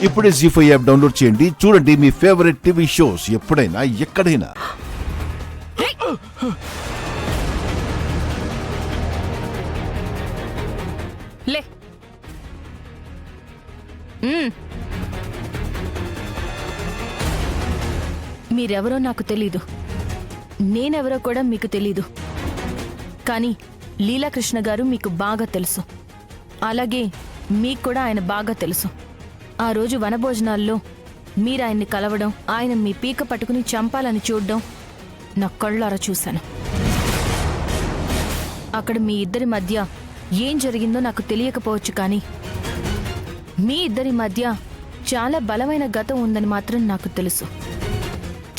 ఇప్పుడే జీ5 app download చేయండి. చూడండి మీ ఫేవరెట్ టీవీ షోస్ ఎప్పుడైనా ఎక్కడైనా. లే మీరెవరో నాకు తెలీదు, నేనెవరో కూడా మీకు తెలీదు. కానీ లీలాకృష్ణ గారు మీకు బాగా తెలుసు. అలాగే మీకు కూడా ఆయన బాగా తెలుసు. ఆ రోజు వనభోజనాల్లో మీరాయన్ని కలవడం, ఆయన మీ పీక పట్టుకుని చంపాలని చూడ్డం నా కళ్ళారా చూశాను. అక్కడ మీ ఇద్దరి మధ్య ఏం జరిగిందో నాకు తెలియకపోవచ్చు, కానీ మీ ఇద్దరి మధ్య చాలా బలమైన గతం ఉందని మాత్రం నాకు తెలుసు.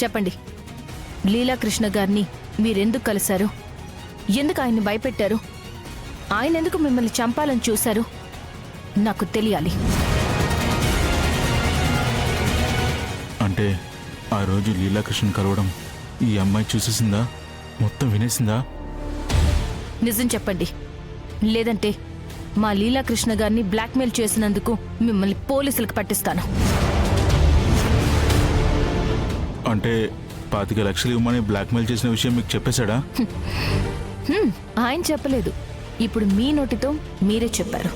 చెప్పండి, లీలాకృష్ణ గారిని మీరెందుకు కలిశారు? ఎందుకు ఆయన్ని భయపెట్టారు? ఆయన ఎందుకు మిమ్మల్ని చంపాలని చూశారు? నాకు తెలియాలి. అంటే ఆ రోజు లీలాకృష్ణ కలవడం ఈ అమ్మాయి చూసేసిందా? మొత్తం వినేసిందా? నిజం చెప్పండి, లేదంటే మా లీలాకృష్ణ గారిని బ్లాక్మెయిల్ చేసినందుకు మిమ్మల్ని పోలీసులకు పట్టిస్తాను. అంటే 25 లక్షలు ఇవ్వమని బ్లాక్మెయిల్ చేసిన విషయం మీకు చెప్పేశాడా? ఆయన చెప్పలేదు. ఇప్పుడు మీ నోటితో మీరే చెప్పారు.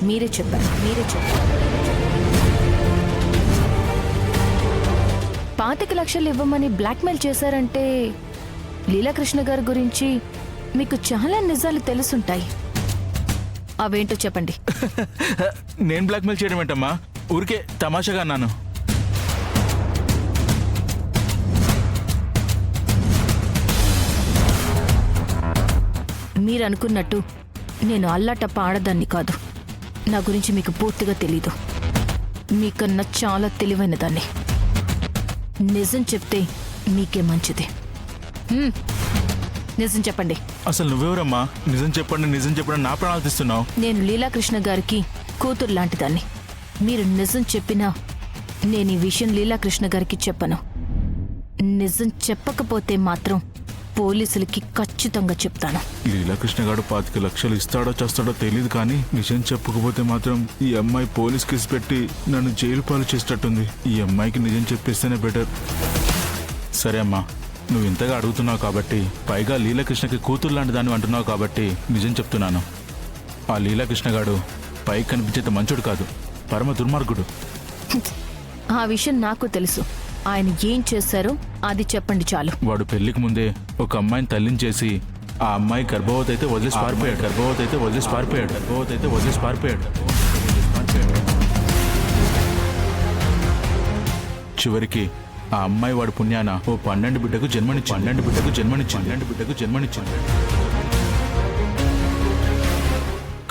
25 లక్షలు ఇవ్వమని బ్లాక్మెయిల్ చేశారంటే లీలాకృష్ణ గారి గురించి మీకు చాలా నిజాలు తెలుసుంటాయి. అవేంటో చెప్పండి. నేను బ్లాక్మెయిల్ చేయడం ఏంటమ్మా? ఊరికే తమాషాగా అన్నాను. మీరు అనుకున్నట్టు నేను అల్లాటప్ప ఆడదాన్ని కాదు. నా గురించి మీకు పూర్తిగా తెలీదు. మీకన్నా చాలా తెలివైన దాన్ని. నిజం చెప్తే మీకే మంచిది. నిజం చెప్పండి. అసలు నువ్వెవరమ్మా? నిజం చెప్పండి నా ప్రాణాలు తీస్తున్నావు. నేను లీలాకృష్ణ గారికి కూతురు లాంటిదాన్ని. మీరు నిజం చెప్పినా నేను ఈ విషయం లీలాకృష్ణ గారికి చెప్పను. నిజం చెప్పకపోతే మాత్రం పోలీసులకి ఖచ్చితంగా చెప్తాను. లీలాకృష్ణ గారు 25 లక్షలు ఇస్తాడో చేస్తాడో తెలియదు, కానీ నిజం చెప్పకపోతే మాత్రం ఈ అమ్మాయి పోలీస్ కేసు పెట్టి నన్ను జైలు పాలు చేసేటట్టుంది. ఈ అమ్మాయికి నిజం చెప్పేస్తేనే బెటర్. సరే అమ్మా, నువ్వు ఇంతగా అడుగుతున్నావు కాబట్టి, పైగా లీలాకృష్ణకి కూతురు లాంటి దాన్ని అంటున్నావు కాబట్టి నిజం చెప్తున్నాను. ఆ లీలాకృష్ణ గారు పైకి కనిపించేంత మంచోడు కాదు, పరమ దుర్మార్గుడు. ఆ విషయం నాకు తెలుసు. ఆయన ఏం చేశారో అది చెప్పండి చాలు. వాడు పెళ్లికి ముందే ఒక అమ్మాయిని తల్లిని చేసి ఆ అమ్మాయి గర్భవతి అయితే వదిలేసి పారిపోయాడు. చివరికి ఆ అమ్మాయి వాడి పుణ్యాన ఓ 12 బిడ్డకు జన్మనిచ్చింది.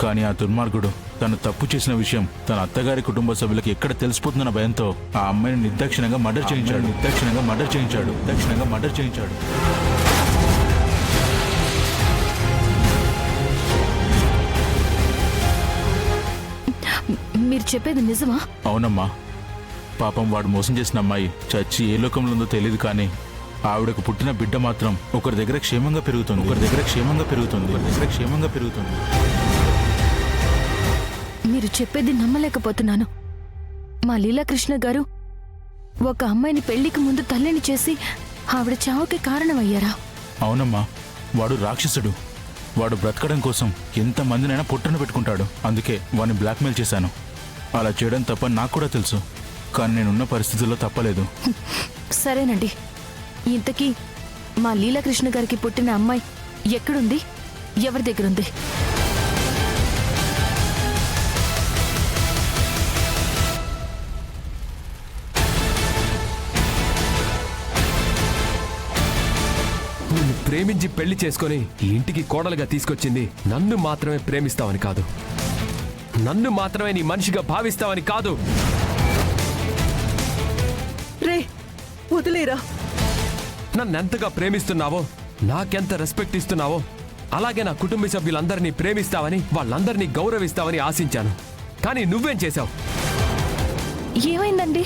కానీ ఆ దుర్మార్గుడు తను తప్పు చేసిన విషయం తన అత్తగారి కుటుంబ సభ్యులకు ఎక్కడ తెలిసిపోతుందన్న భయంతో ఆ అమ్మాయిని నిర్దాక్షిణ్యంగా మర్డర్ చేయించాడు. మీరు చెప్పేది నిజమా? అవునమ్మా. పాపం వాడు మోసం చేసిన అమ్మాయి చచ్చి ఏ లోకంలో ఉందో తెలియదు, కానీ ఆవిడకు పుట్టిన బిడ్డ మాత్రం ఒకరి దగ్గర క్షేమంగా పెరుగుతుంది. మీరు చెప్పేది నమ్మలేకపోతున్నాను. మా లీలాకృష్ణ గారు ఒక అమ్మాయిని పెళ్లికి ముందు తల్లిని చేసి ఆవిడ చావుకి కారణమయ్యారా? అవునమ్మా. వాడు రాక్షసుడు. వాడు బ్రతకడం కోసం ఎంతమందినైనా పొట్టను పెట్టుకుంటాడు. అందుకే వాడిని బ్లాక్మెయిల్ చేశాను. అలా చేయడం తప్ప నాకు కూడా తెలుసు, కానీ నేనున్న పరిస్థితుల్లో తప్పలేదు. సరేనండి, ఇంతకీ మా లీలాకృష్ణ గారికి పుట్టిన అమ్మాయి ఎక్కడుంది? ఎవరి దగ్గరుంది? నిన్ను ప్రేమించి పెళ్లి చేసుకొని ఈ ఇంటికి కోడలుగా తీసుకొచ్చింది నన్ను మాత్రమే ప్రేమిస్తావని కాదు, నన్ను మాత్రమే నీ మనిషిగా భావిస్తావని కాదు. రే వదిలేరా. నన్నెంతగా ప్రేమిస్తున్నావో, నాకెంత రెస్పెక్ట్ ఇస్తున్నావో, అలాగే నా కుటుంబ సభ్యులందరినీ ప్రేమిస్తావని, వాళ్ళందరినీ గౌరవిస్తావని ఆశించాను. కానీ నువ్వేం చేశావు? ఏమైందండి?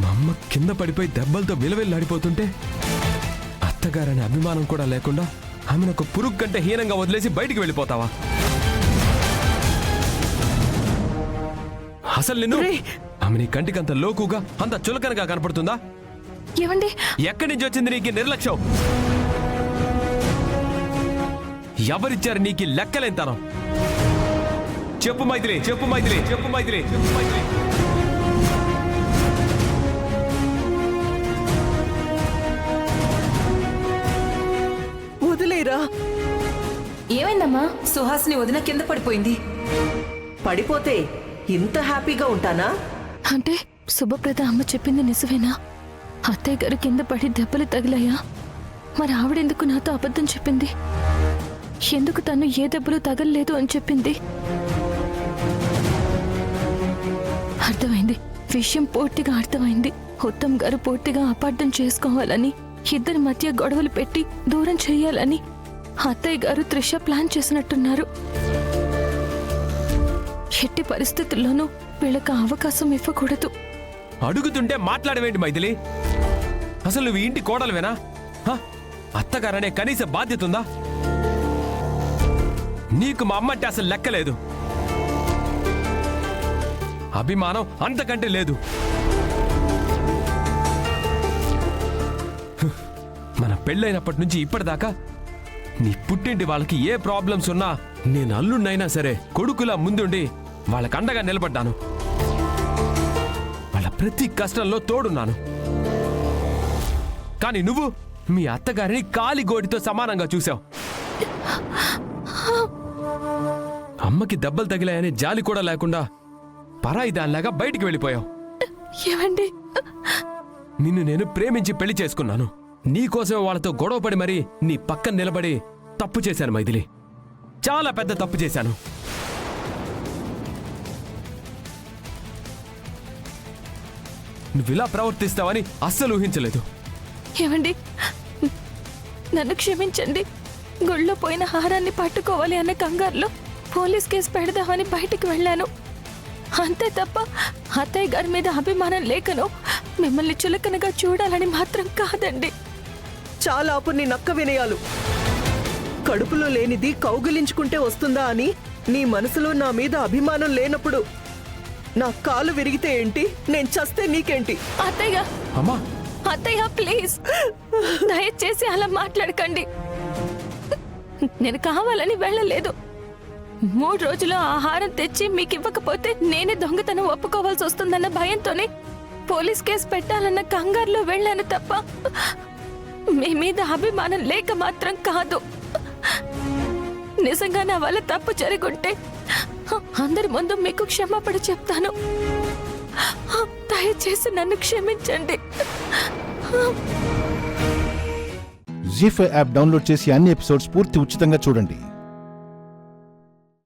మా అమ్మ కింద పడిపోయి దెబ్బలతో విలవిల్లాడిపోతుంటే అత్తగారనే అభిమానం కూడా లేకుండా ఆమెను ఒక పురుగు కంటే హీనంగా వదిలేసి బయటికి వెళ్ళిపోతావా? అసలు నిన్ను రే. ఆమె నీ కంటికి అంత లోకుగా అంత చులకనగా కనపడుతుందా? ఏమండి ఎక్కడి నుంచి వచ్చింది నీకు ఈ నిర్లక్ష్యం? ఎవరిచ్చారు నీకు ఈ లెక్కలేంతనం? చెప్పు మైథిలి, చెప్పు మైథిలి, చెప్పు మైథిలి, చెప్పు మైథిలి. వదిలేరా. ఏమైందమ్మా? సుహాసిని వదిన కింద పడిపోయింది. పడిపోతే ఇంత హ్యాపీగా ఉంటానా? అంటే శుభప్రద అమ్మ చెప్పింది నిజమేనా? అత్తయ్య గారు కింద పడి దెబ్బలు తగిలాయా? మరి ఆవిడెందుకు నాతో అబద్ధం చెప్పింది? ఎందుకు తను ఏ దెబ్బలు తగలలేదు అని చెప్పింది? అర్థమైంది, విషయం పూర్తిగా అర్థమైంది. ఉత్తమ్ గారు పూర్తిగా అపార్థం చేసుకోవాలని, ఇద్దరి మధ్య గొడవలు పెట్టి దూరం చెయ్యాలని అత్తయ్య గారు త్రిష ప్లాన్ చేసినట్టున్నారు. ఎట్టి పరిస్థితుల్లోనూ వీళ్ళకి అవకాశం ఇవ్వకూడదు. అడుగుతుంటే మాట్లాడవేంటి మైథిలి? అసలు నువ్వు ఇంటి కోడలువేనా? హ? అత్తగారనే కనీస బాధ్యత ఉందా? నీకు మా అమ్మంటే అసలు లెక్కలేదు. అభిమానం అంతకంటే లేదు. మన పెళ్ళైనప్పటి నుంచి ఇప్పటిదాకా నీ పుట్టింటి వాళ్ళకి ఏ ప్రాబ్లమ్స్ ఉన్నా నేను అల్లున్నైనా సరే కొడుకులా ముందుండి వాళ్ళకి అండగా నిలబడ్డాను. వాళ్ళ ప్రతి కష్టంలో తోడున్నాను. కానీ నువ్వు మీ అత్తగారిని కాలిగోడితో సమానంగా చూశావు. అమ్మకి దెబ్బలు తగిలాయని జాలి కూడా లేకుండా పరాయి దానిలాగా బయటికి వెళ్ళిపోయావు. ఏమండి, నిన్ను నేను ప్రేమించి పెళ్లి చేసుకున్నాను. నీకోసమే వాళ్ళతో గొడవపడి మరీ నీ పక్కన నిలబడి తప్పు చేశాను మైథిలి. చాలా పెద్ద తప్పు చేశాను. నువ్విలా ప్రవర్తిస్తావని అస్సలు ఊహించలేదు. ఏమండి, నన్ను క్షమించండి. గుళ్ళో పోయిన హారాన్ని పట్టుకోవాలి అన్న కంగారులో పోలీస్ కేసు పెడదామని బయటికి వెళ్ళాను. అంతే తప్ప అత్తయ్య గారి మీద అభిమానం లేకను మిమ్మల్ని చులకనగా చూడాలని మాత్రం కాదండి. చాలా ఆపు నీ నక్క వినయాలు. కడుపులో లేనిది కౌగిలించుకుంటే వస్తుందా అని నీ మనసులో నా మీద అభిమానం లేనప్పుడు నా కాలు విరిగితే ఏంటి, నేను చస్తే నీకేంటి? అత్తయ్య, అమ్మా, అత్తయ్య ప్లీజ్ దయచేసి అలా మాట్లాడకండి. నేను కావాలని వెళ్ళలేదు. 3 రోజులు ఆహారం తెచ్చి మీకు ఇవ్వకపోతే నేనే దొంగతనం ఒప్పుకోవాల్సి వస్తుందన్న భయంతోనే పోలీస్ కేసు పెట్టాలన్న కంగారులో వెళ్ళాను తప్ప మీ మీద అభిమానం లేక మాత్రం కాదు. నిజంగా నా వల్ల తప్పు జరుగుంటే అందరి ముందు మీకు క్షమాపణ చెప్తాను. దయచేసి నన్ను క్షమించండి. జీ5 యాప్ డౌన్లోడ్ చేసి అన్ని ఎపిసోడ్స్ పూర్తి ఉచితంగా చూడండి.